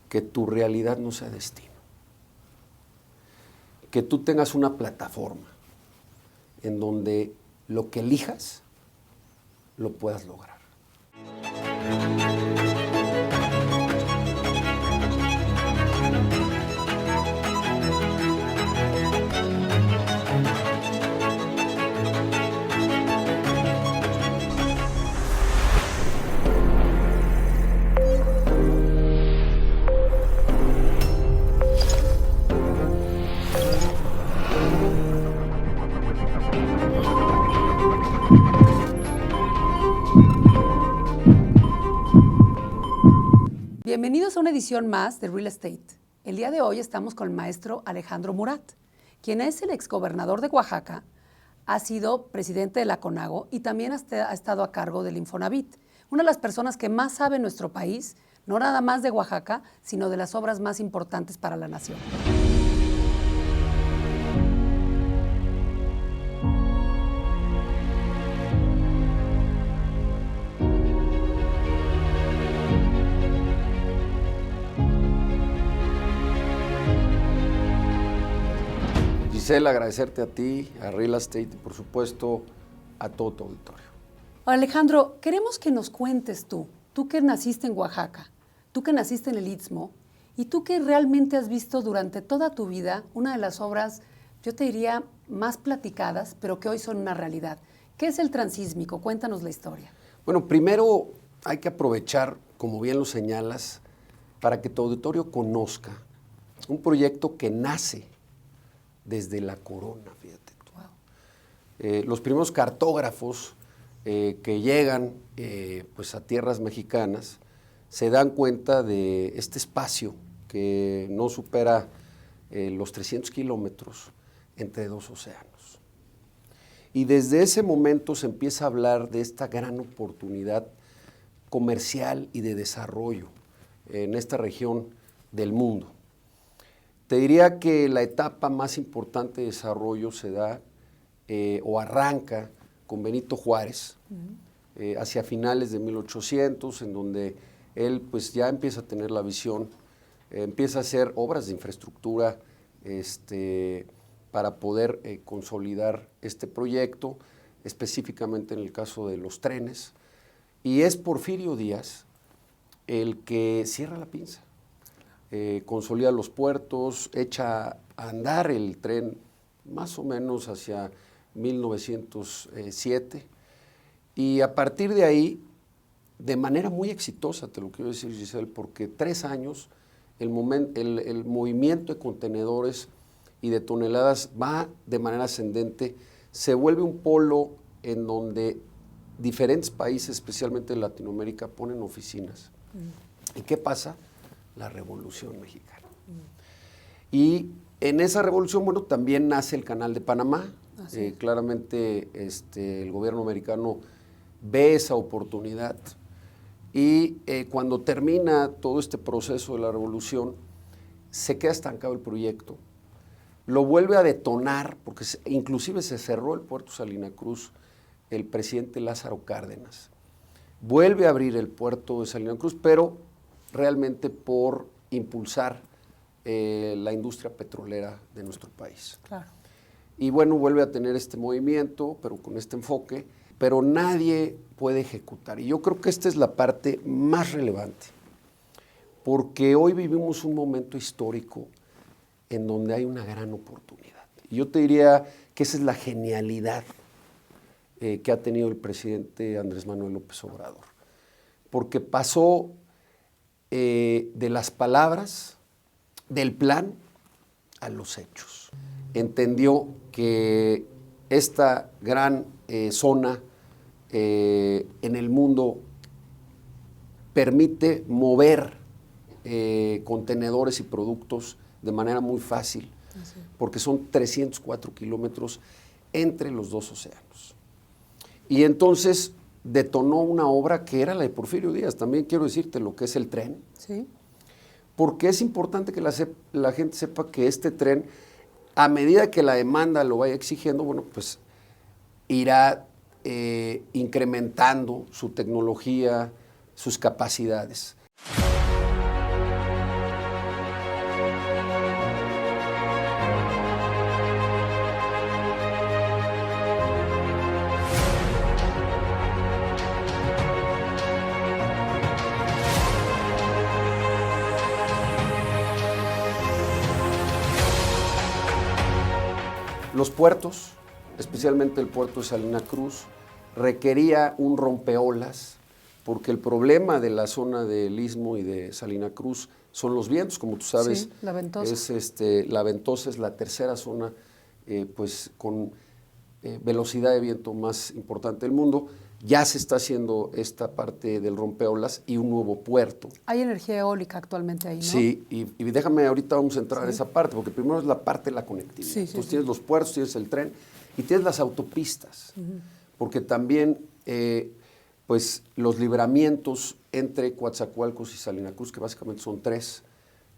que tu realidad no sea destino. Que tú tengas una plataforma en donde lo que elijas lo puedas lograr. Bienvenidos a una edición más de Real Estate. El día de hoy estamos con el maestro Alejandro Murat, quien es el exgobernador de Oaxaca, ha sido presidente de la CONAGO y también ha estado a cargo del Infonavit. Una de las personas que más sabe en nuestro país, no nada más de Oaxaca, sino de las obras más importantes para la nación. Gisela, agradecerte a ti, a Real Estate y por supuesto a todo tu auditorio. Alejandro, queremos que nos cuentes tú que naciste en Oaxaca, tú que naciste en el Istmo y tú que realmente has visto durante toda tu vida una de las obras, yo te diría, más platicadas, pero que hoy son una realidad. ¿Qué es el Transísmico? Cuéntanos la historia. Bueno, primero hay que aprovechar, como bien lo señalas, para que tu auditorio conozca un proyecto que nace desde la corona, fíjate tú. Wow. Los primeros cartógrafos que llegan pues a tierras mexicanas se dan cuenta de este espacio que no supera los 300 kilómetros entre dos océanos. Y desde ese momento se empieza a hablar de esta gran oportunidad comercial y de desarrollo en esta región del mundo. Te diría que la etapa más importante de desarrollo se da o arranca con Benito Juárez, hacia finales de 1800, en donde él pues ya empieza a tener la visión, empieza a hacer obras de infraestructura para poder consolidar este proyecto, específicamente en el caso de los trenes, y es Porfirio Díaz el que cierra la pinza. Consolida los puertos, echa a andar el tren más o menos hacia 1907 y a partir de ahí, de manera muy exitosa, te lo quiero decir, Giselle, porque 3 años el movimiento de contenedores y de toneladas va de manera ascendente, se vuelve un polo en donde diferentes países, especialmente en Latinoamérica, ponen oficinas. ¿Y qué pasa? La Revolución Mexicana. Y en esa revolución, bueno, también nace el Canal de Panamá. Claramente el gobierno americano ve esa oportunidad y cuando termina todo este proceso de la revolución, se queda estancado el proyecto. Lo vuelve a detonar, porque inclusive se cerró el puerto Salina Cruz, el presidente Lázaro Cárdenas. Vuelve a abrir el puerto de Salina Cruz, pero realmente por impulsar la industria petrolera de nuestro país. Claro. Y bueno, vuelve a tener este movimiento, pero con este enfoque, pero nadie puede ejecutar. Y yo creo que esta es la parte más relevante, porque hoy vivimos un momento histórico en donde hay una gran oportunidad. Y yo te diría que esa es la genialidad que ha tenido el presidente Andrés Manuel López Obrador, porque pasó de las palabras, del plan, a los hechos. Entendió que esta gran zona en el mundo permite mover contenedores y productos de manera muy fácil, porque son 304 kilómetros entre los dos océanos. Y entonces detonó una obra que era la de Porfirio Díaz. También quiero decirte lo que es el tren. Sí. Porque es importante que la gente sepa que este tren, a medida que la demanda lo vaya exigiendo, bueno, pues irá incrementando su tecnología, sus capacidades. Los puertos, especialmente el puerto de Salina Cruz, requería un rompeolas, porque el problema de la zona del Istmo y de Salina Cruz son los vientos, como tú sabes. Sí, la ventosa. La ventosa es la tercera zona pues con velocidad de viento más importante del mundo. Ya se está haciendo esta parte del rompeolas y un nuevo puerto. Hay energía eólica actualmente ahí, ¿no? Sí, y déjame, ahorita vamos a entrar a esa parte, porque primero es la parte de la conectividad. Sí, Entonces tienes los puertos, tienes el tren y tienes las autopistas, porque también pues los libramientos entre Coatzacoalcos y Salina Cruz, que básicamente son 3,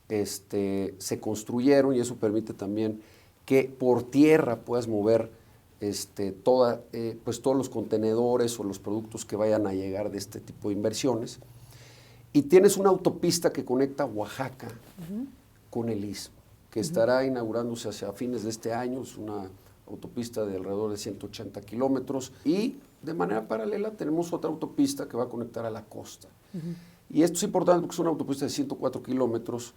se construyeron y eso permite también que por tierra puedas mover pues todos los contenedores o los productos que vayan a llegar de este tipo de inversiones. Y tienes una autopista que conecta Oaxaca con el Istmo, que estará inaugurándose hacia fines de este año. Es una autopista de alrededor de 180 kilómetros. Y de manera paralela tenemos otra autopista que va a conectar a la costa. Y esto es importante porque es una autopista de 104 kilómetros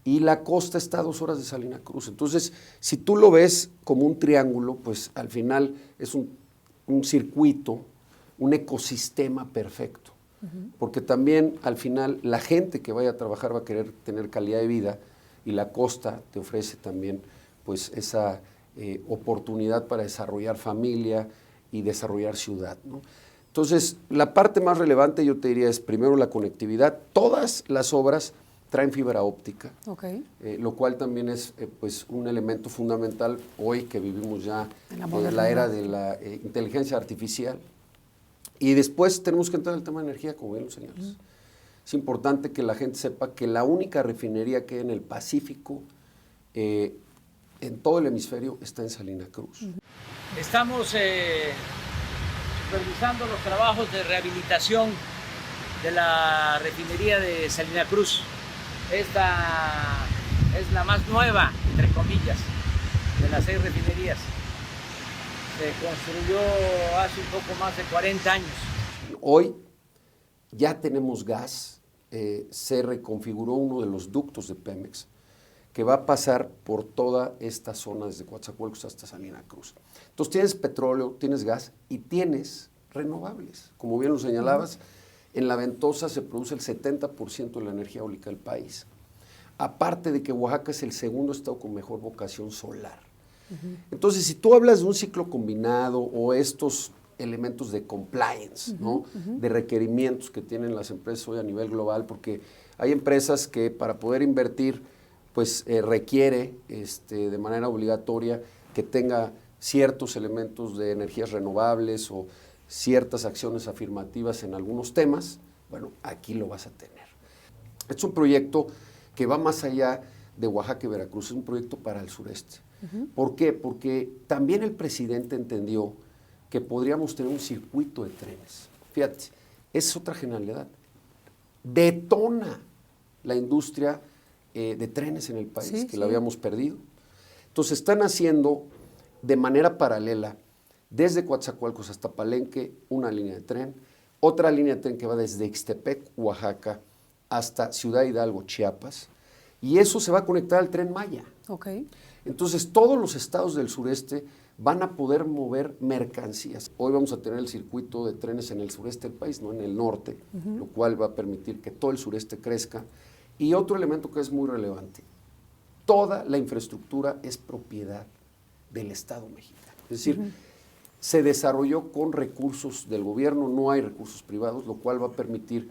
y la costa está a 2 horas de Salina Cruz. Entonces, si tú lo ves como un triángulo, pues al final es un circuito, un ecosistema perfecto. Porque también al final la gente que vaya a trabajar va a querer tener calidad de vida y la costa te ofrece también pues esa oportunidad para desarrollar familia y desarrollar ciudad, ¿no? Entonces, la parte más relevante yo te diría es primero la conectividad. Todas las obras traen fibra óptica, lo cual también es pues un elemento fundamental hoy que vivimos ya en la era de la inteligencia artificial. Y después tenemos que entrar al tema de energía, como bien lo señalas. Es importante que la gente sepa que la única refinería que hay en el Pacífico, en todo el hemisferio, está en Salina Cruz. Estamos supervisando los trabajos de rehabilitación de la refinería de Salina Cruz. Esta es la más nueva, entre comillas, de las 6 refinerías. Se construyó hace un poco más de 40 años. Hoy ya tenemos gas, se reconfiguró uno de los ductos de Pemex que va a pasar por toda esta zona desde Coatzacoalcos hasta Salina Cruz. Entonces tienes petróleo, tienes gas y tienes renovables. Como bien lo señalabas, en la ventosa se produce el 70% de la energía eólica del país. Aparte de que Oaxaca es el segundo estado con mejor vocación solar. Entonces, si tú hablas de un ciclo combinado o estos elementos de compliance, ¿no? De requerimientos que tienen las empresas hoy a nivel global, porque hay empresas que para poder invertir, pues requiere de manera obligatoria que tenga ciertos elementos de energías renovables o ciertas acciones afirmativas en algunos temas. Bueno, aquí lo vas a tener. Es un proyecto que va más allá de Oaxaca y Veracruz, es un proyecto para el sureste. ¿Por qué? Porque también el presidente entendió que podríamos tener un circuito de trenes. Fíjate, es otra genialidad. Detona la industria de trenes en el país, que la habíamos perdido. Entonces están haciendo de manera paralela, desde Coatzacoalcos hasta Palenque, una línea de tren, otra línea de tren que va desde Ixtepec, Oaxaca, hasta Ciudad Hidalgo, Chiapas, y eso se va a conectar al Tren Maya. Entonces, todos los estados del sureste van a poder mover mercancías. Hoy vamos a tener el circuito de trenes en el sureste del país, no en el norte, lo cual va a permitir que todo el sureste crezca. Y otro elemento que es muy relevante, toda la infraestructura es propiedad del Estado mexicano. Es decir, se desarrolló con recursos del gobierno, no hay recursos privados, lo cual va a permitir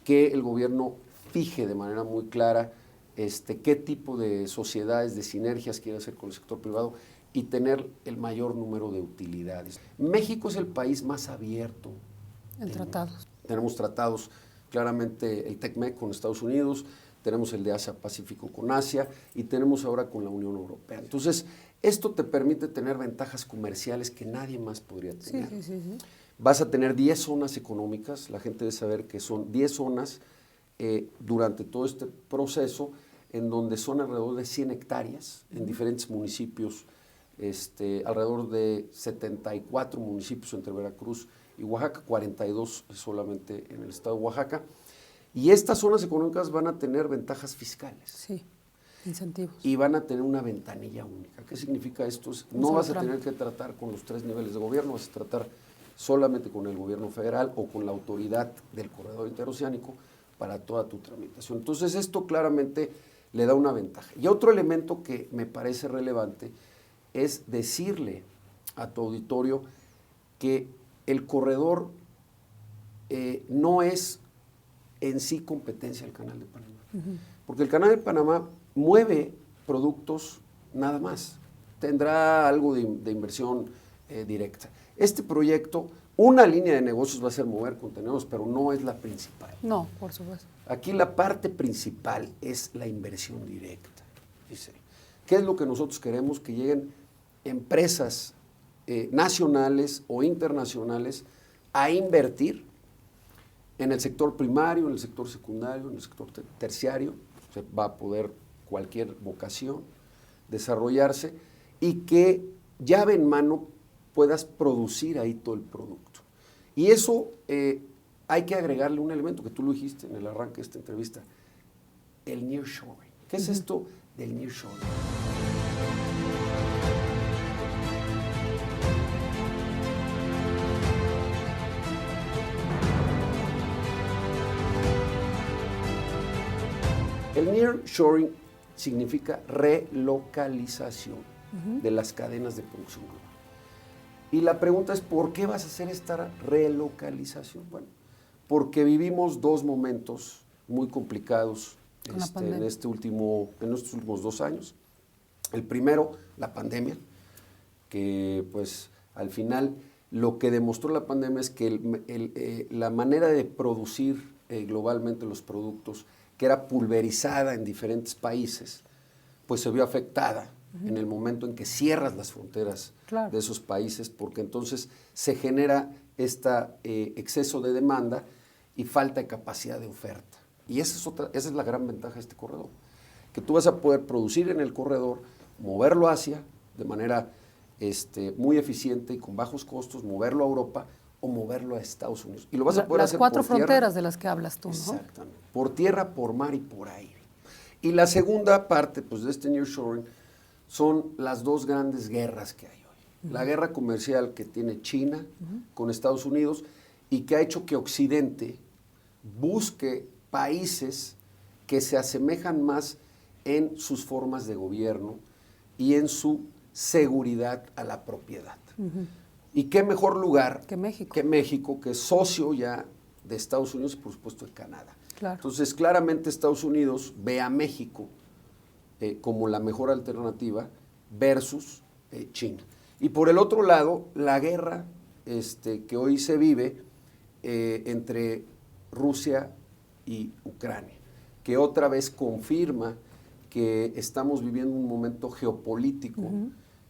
que el gobierno fije de manera muy clara qué tipo de sociedades, de sinergias quiere hacer con el sector privado y tener el mayor número de utilidades. México es el país más abierto. En tratados. Tenemos tratados, claramente el TECMEC con Estados Unidos, tenemos el de Asia-Pacífico con Asia y tenemos ahora con la Unión Europea. Entonces, esto te permite tener ventajas comerciales que nadie más podría tener. Vas a tener 10 zonas económicas, la gente debe saber que son 10 zonas durante todo este proceso, en donde son alrededor de 100 hectáreas en diferentes municipios, alrededor de 74 municipios entre Veracruz y Oaxaca, 42 solamente en el estado de Oaxaca. Y estas zonas económicas van a tener ventajas fiscales. Incentivos. y van a tener una ventanilla única. ¿Qué significa esto? No vas a tener que tratar con los 3 niveles de gobierno, vas a tratar solamente con el gobierno federal o con la autoridad del corredor interoceánico para toda tu tramitación. Entonces esto claramente le da una ventaja. Y otro elemento que me parece relevante es decirle a tu auditorio que el corredor no es en sí competencia del Canal de Panamá. Porque el Canal de Panamá mueve productos nada más. Tendrá algo de inversión directa. Este proyecto, una línea de negocios va a ser mover contenedores, pero no es la principal. No, por supuesto. Aquí la parte principal es la inversión directa. Dice, ¿qué es lo que nosotros queremos? Que lleguen empresas nacionales o internacionales a invertir en el sector primario, en el sector secundario, en el sector terciario. Se va a poder cualquier vocación desarrollarse y que llave en mano puedas producir ahí todo el producto. Y eso hay que agregarle un elemento que tú lo dijiste en el arranque de esta entrevista, el nearshoring. ¿Qué es esto del nearshoring? El nearshoring significa relocalización de las cadenas de producción global. Y la pregunta es, ¿por qué vas a hacer esta relocalización? Bueno, porque vivimos 2 momentos muy complicados en estos últimos 2 años. El primero, la pandemia, que pues al final lo que demostró la pandemia es que la manera de producir globalmente los productos, que era pulverizada en diferentes países, pues se vio afectada en el momento en que cierras las fronteras de esos países, porque entonces se genera este exceso de demanda y falta de capacidad de oferta. Y esa es la gran ventaja de este corredor, que tú vas a poder producir en el corredor, moverlo hacia de manera muy eficiente y con bajos costos, moverlo a Europa o moverlo a Estados Unidos. Y lo vas a poder hacer las 4 por fronteras tierra, de las que hablas tú, ¿no? Exactamente. Por tierra, por mar y por aire. Y la segunda parte pues, de este nearshoring son las 2 grandes guerras que hay hoy. La guerra comercial que tiene China con Estados Unidos y que ha hecho que Occidente busque países que se asemejan más en sus formas de gobierno y en su seguridad a la propiedad. Y qué mejor lugar que México, que es socio ya de Estados Unidos y por supuesto de Canadá. Claro. Entonces, claramente Estados Unidos ve a México como la mejor alternativa versus China. Y por el otro lado, la guerra que hoy se vive entre Rusia y Ucrania, que otra vez confirma que estamos viviendo un momento geopolítico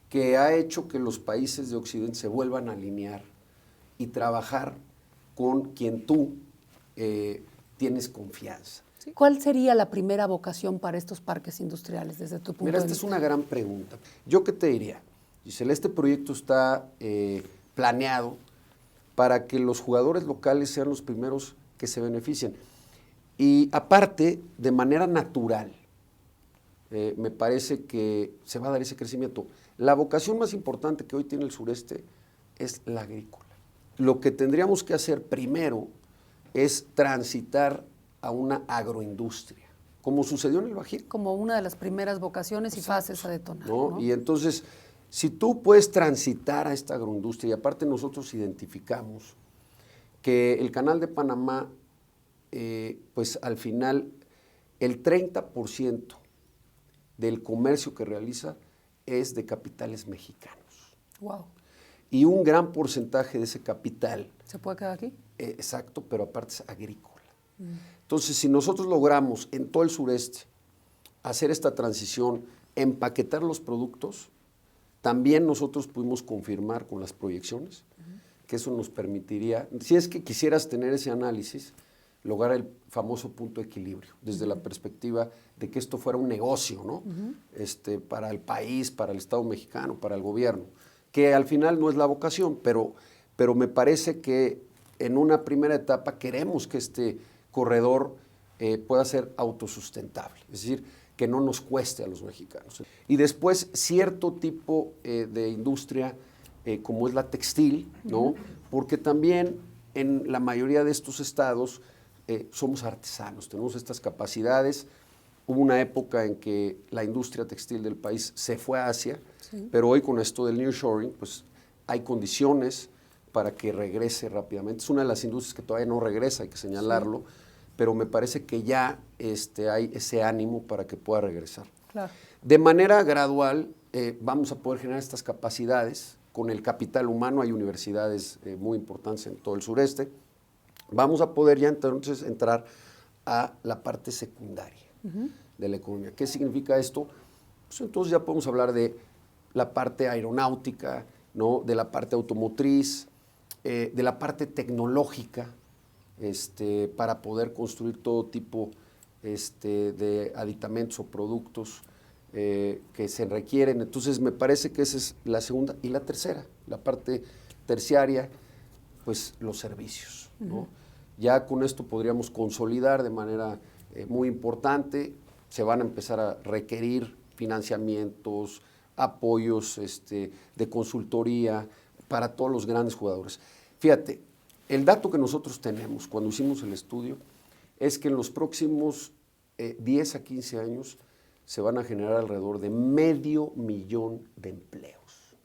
que ha hecho que los países de Occidente se vuelvan a alinear y trabajar con quien tú tienes confianza. ¿Cuál sería la primera vocación para estos parques industriales desde tu punto Mira, de esta vista? es una gran pregunta. ¿Yo qué te diría? Gisela, este proyecto está planeado para que los jugadores locales sean los primeros que se beneficien. Y aparte, de manera natural, me parece que se va a dar ese crecimiento. La vocación más importante que hoy tiene el sureste es la agrícola. Lo que tendríamos que hacer primero es transitar a una agroindustria, como sucedió en el Bajío. Como una de las primeras vocaciones y fases a detonar, ¿no? Y entonces, si tú puedes transitar a esta agroindustria, y aparte nosotros identificamos que el Canal de Panamá, pues al final, el 30% del comercio que realiza es de capitales mexicanos. Wow. Y un gran porcentaje de ese capital. ¿Se puede quedar aquí? Exacto, pero aparte es agrícola. Entonces, si nosotros logramos en todo el sureste hacer esta transición, empaquetar los productos, también nosotros pudimos confirmar con las proyecciones que eso nos permitiría, si es que quisieras tener ese análisis, lograr el famoso punto de equilibrio, desde la perspectiva de que esto fuera un negocio, ¿no? Para el país, para el Estado mexicano, para el gobierno, que al final no es la vocación, pero me parece que en una primera etapa queremos que este corredor pueda ser autosustentable, es decir, que no nos cueste a los mexicanos. Y después cierto tipo de industria como es la textil, ¿no? Porque también en la mayoría de estos estados somos artesanos, tenemos estas capacidades. Hubo una época en que la industria textil del país se fue a Asia, pero hoy con esto del nearshoring, pues hay condiciones para que regrese rápidamente. Es una de las industrias que todavía no regresa, hay que señalarlo, pero me parece que ya hay ese ánimo para que pueda regresar. Claro. De manera gradual vamos a poder generar estas capacidades con el capital humano. Hay universidades muy importantes en todo el sureste. Vamos a poder ya entonces entrar a la parte secundaria de la economía. ¿Qué significa esto? Pues entonces ya podemos hablar de la parte aeronáutica, ¿no? De la parte automotriz, de la parte tecnológica, para poder construir todo tipo de aditamentos o productos que se requieren. Entonces me parece que esa es la segunda. Y la tercera, la parte terciaria, pues los servicios, ¿no? Ya con esto podríamos consolidar de manera muy importante. Se van a empezar a requerir financiamientos, apoyos de consultoría para todos los grandes jugadores. Fíjate, el dato que nosotros tenemos cuando hicimos el estudio es que en los próximos 10 a 15 años se van a generar alrededor de $500,000 de empleos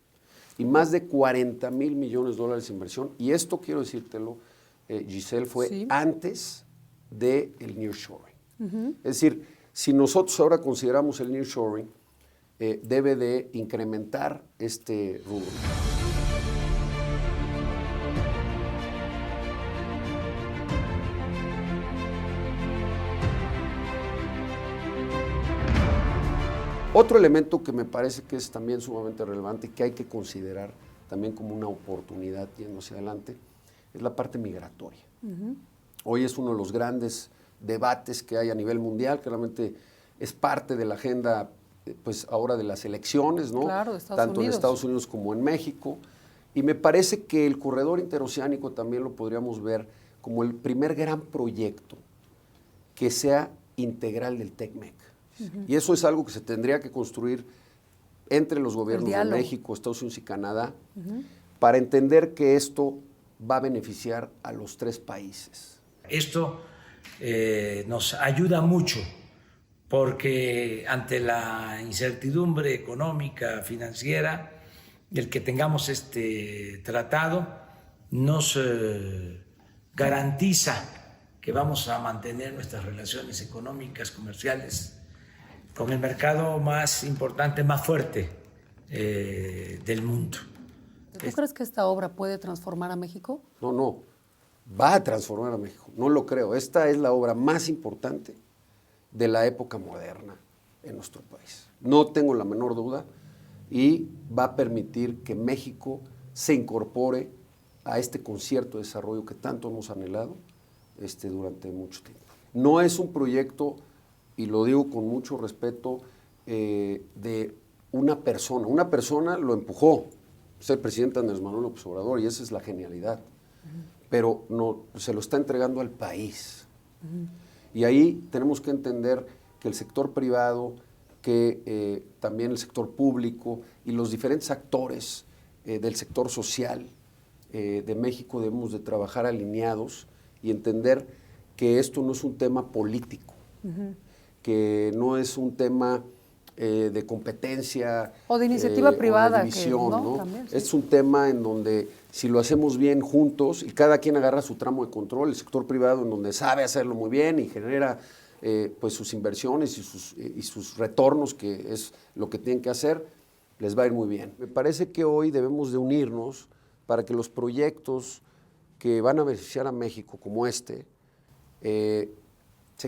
y más de $40,000 millones de inversión. Y esto, quiero decírtelo, Giselle, fue antes del nearshoring. Es decir, si nosotros ahora consideramos el nearshoring, debe de incrementar este rubro. Otro elemento que me parece que es también sumamente relevante y que hay que considerar también como una oportunidad yendo hacia adelante es la parte migratoria. Hoy es uno de los grandes debates que hay a nivel mundial, que realmente es parte de la agenda pues ahora de las elecciones, ¿no? Claro, de Estados Tanto Unidos. en Estados Unidos como en México. Y me parece que el corredor interoceánico también lo podríamos ver como el primer gran proyecto que sea integral del TECMEC. Y eso es algo que se tendría que construir entre los gobiernos de México, Estados Unidos y Canadá, para entender que esto va a beneficiar a los tres países. Esto nos ayuda mucho porque ante la incertidumbre económica, financiera, el que tengamos este tratado nos garantiza que vamos a mantener nuestras relaciones económicas, comerciales, con el mercado más importante, más fuerte del mundo. ¿Tú crees que esta obra puede transformar a México? No, va a transformar a México, no lo creo. Esta es la obra más importante de la época moderna en nuestro país. No tengo la menor duda y va a permitir que México se incorpore a este concierto de desarrollo que tanto hemos anhelado durante mucho tiempo. No es un proyecto, y lo digo con mucho respeto, de una persona. Una persona lo empujó, es el presidente Andrés Manuel López Obrador, y esa es la genialidad. Pero no, se lo está entregando al país. Y ahí tenemos que entender que el sector privado, que también el sector público y los diferentes actores del sector social de México debemos de trabajar alineados y entender que esto no es un tema político, que no es un tema de competencia o de iniciativa privada, o de división, que, ¿no? También, sí. Es un tema en donde si lo hacemos bien juntos y cada quien agarra su tramo de control, el sector privado en donde sabe hacerlo muy bien y genera pues sus inversiones y sus retornos, que es lo que tienen que hacer, les va a ir muy bien. Me parece que hoy debemos de unirnos para que los proyectos que van a beneficiar a México como se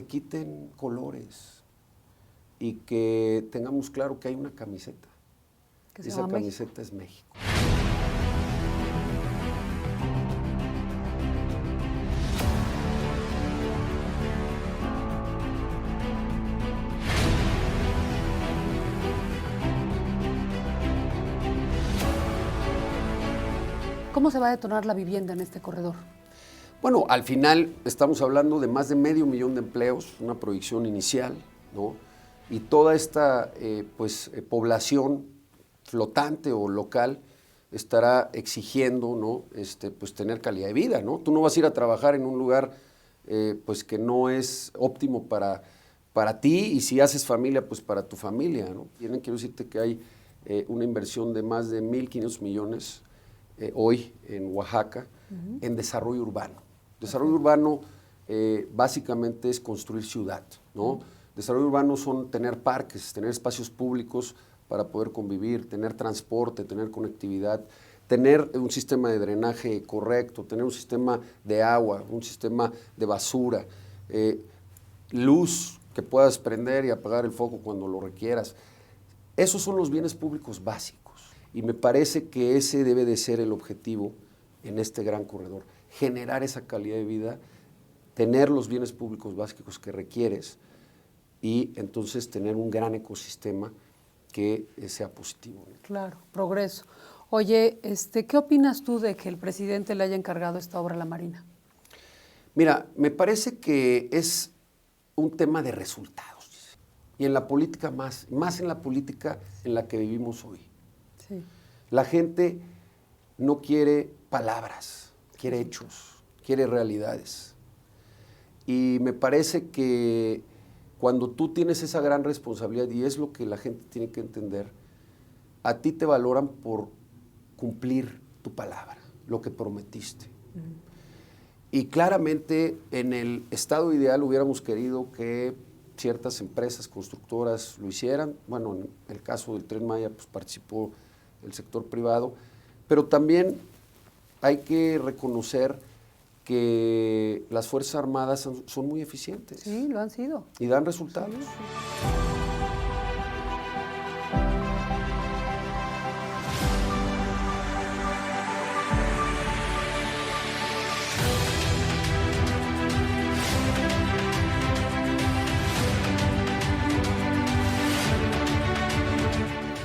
quiten colores y que tengamos claro que hay una camiseta. Que se Esa llama camiseta es México. ¿Cómo se va a detonar la vivienda en este corredor? Bueno, al final estamos hablando de más de 500,000 de empleos, una proyección inicial, ¿no? y toda esta población flotante o local estará exigiendo, ¿no? Pues tener calidad de vida, ¿no? Tú no vas a ir a trabajar en un lugar pues que no es óptimo para ti, y si haces familia, pues para tu familia, ¿no? Quiero decirte que hay una inversión de más de 1.500 millones hoy en Oaxaca en desarrollo urbano. Desarrollo urbano básicamente es construir ciudad, ¿no? Desarrollo urbano son tener parques, tener espacios públicos para poder convivir, tener transporte, tener conectividad, tener un sistema de drenaje correcto, tener un sistema de agua, un sistema de basura, luz que puedas prender y apagar el foco cuando lo requieras. Esos son los bienes públicos básicos, y me parece que ese debe de ser el objetivo en este gran corredor, generar esa calidad de vida, tener los bienes públicos básicos que requieres y entonces tener un gran ecosistema que sea positivo, ¿no? Claro, progreso. Oye, ¿qué opinas tú de que el presidente le haya encargado esta obra a la Marina? Mira, me parece que es un tema de resultados, y en la política más en la política en la que vivimos hoy. Sí. La gente no quiere palabras, quiere hechos, quiere realidades. Y me parece que cuando tú tienes esa gran responsabilidad, y es lo que la gente tiene que entender, a ti te valoran por cumplir tu palabra, lo que prometiste. Y claramente en el estado ideal hubiéramos querido que ciertas empresas constructoras lo hicieran. Bueno, en el caso del Tren Maya pues participó el sector privado, pero también hay que reconocer que las Fuerzas Armadas son muy eficientes. Sí, lo han sido. Y dan resultados. Sí.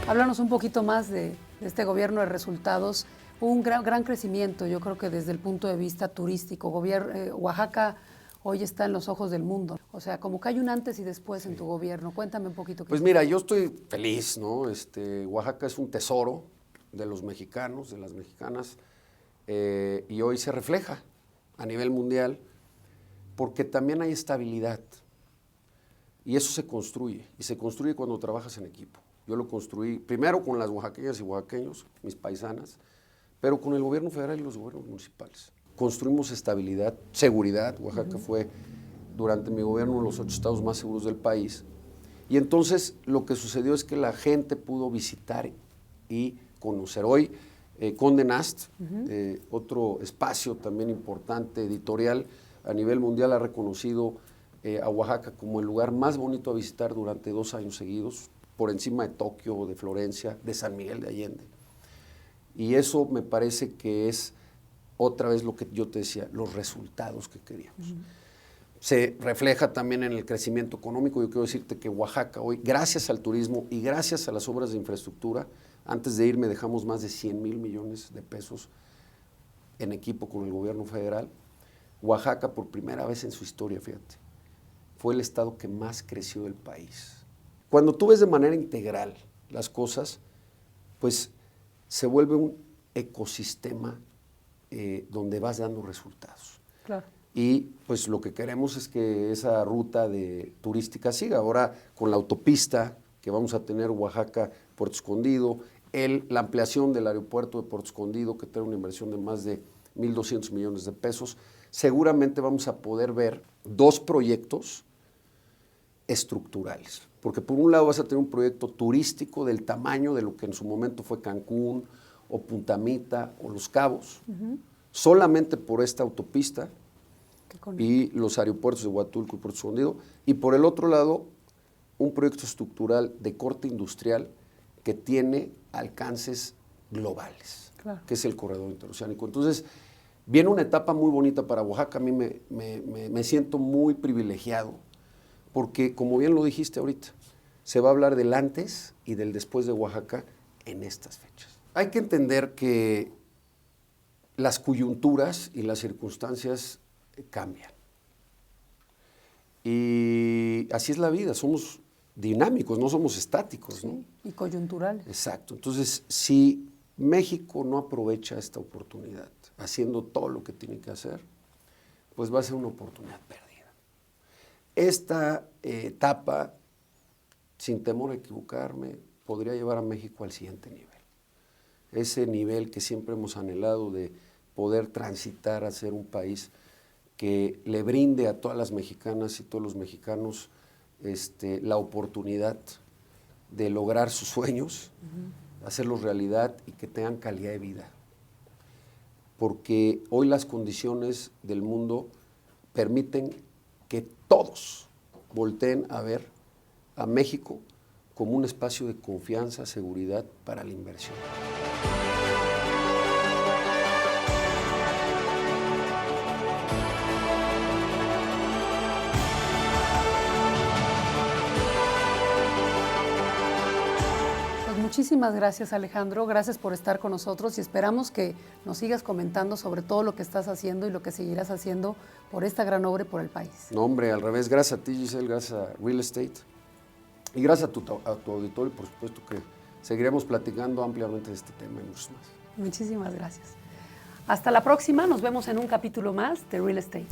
Háblanos un poquito más de este gobierno de resultados. Hubo un gran crecimiento, yo creo que desde el punto de vista turístico. Oaxaca hoy está en los ojos del mundo. O sea, como que hay un antes y después en tu gobierno. Cuéntame un poquito. Pues mira, yo estoy feliz, ¿no? Oaxaca es un tesoro de los mexicanos, de las mexicanas, y hoy se refleja a nivel mundial porque también hay estabilidad. Y eso se construye, y se construye cuando trabajas en equipo. Yo lo construí primero con las oaxaqueñas y oaxaqueños, mis paisanas, pero con el gobierno federal y los gobiernos municipales. Construimos estabilidad, seguridad. Oaxaca fue, durante mi gobierno, uno de los 8 estados más seguros del país. Y entonces lo que sucedió es que la gente pudo visitar y conocer. Hoy, Condé Nast, otro espacio también importante, editorial, a nivel mundial ha reconocido a Oaxaca como el lugar más bonito a visitar durante 2 años seguidos, por encima de Tokio, de Florencia, de San Miguel de Allende. Y eso me parece que es otra vez lo que yo te decía, los resultados que queríamos. Se refleja también en el crecimiento económico. Yo quiero decirte que Oaxaca hoy, gracias al turismo y gracias a las obras de infraestructura, antes de irme dejamos más de 100,000 millones de pesos en equipo con el gobierno federal. Oaxaca, por primera vez en su historia, fíjate, fue el estado que más creció del país. Cuando tú ves de manera integral las cosas, pues se vuelve un ecosistema donde vas dando resultados. Claro. Y pues lo que queremos es que esa ruta turística siga. Ahora con la autopista que vamos a tener Oaxaca-Puerto Escondido, la ampliación del aeropuerto de Puerto Escondido, que tiene una inversión de más de 1,200 millones de pesos, seguramente vamos a poder ver 2 proyectos estructurales. Porque por un lado vas a tener un proyecto turístico del tamaño de lo que en su momento fue Cancún o Punta Mita o Los Cabos, solamente por esta autopista y los aeropuertos de Huatulco y Puerto Escondido. Y por el otro lado, un proyecto estructural de corte industrial que tiene alcances globales, claro, que es el corredor interoceánico. Entonces, viene una etapa muy bonita para Oaxaca. A mí me siento muy privilegiado porque, como bien lo dijiste ahorita, se va a hablar del antes y del después de Oaxaca en estas fechas. Hay que entender que las coyunturas y las circunstancias cambian. Y así es la vida, somos dinámicos, no somos estáticos, Sí, ¿no? y coyunturales. Exacto. Entonces, si México no aprovecha esta oportunidad, haciendo todo lo que tiene que hacer, pues va a ser una oportunidad perdida. Esta etapa, sin temor a equivocarme, podría llevar a México al siguiente nivel. Ese nivel que siempre hemos anhelado de poder transitar a ser un país que le brinde a todas las mexicanas y todos los mexicanos la oportunidad de lograr sus sueños, hacerlos realidad y que tengan calidad de vida. Porque hoy las condiciones del mundo permiten que todos volteen a ver a México como un espacio de confianza, seguridad para la inversión. Muchísimas gracias, Alejandro. Gracias por estar con nosotros y esperamos que nos sigas comentando sobre todo lo que estás haciendo y lo que seguirás haciendo por esta gran obra y por el país. No, hombre, al revés. Gracias a ti, Giselle, gracias a Real Estate y gracias a tu auditorio, por supuesto que seguiremos platicando ampliamente de este tema y muchos más. Muchísimas gracias. Hasta la próxima. Nos vemos en un capítulo más de Real Estate.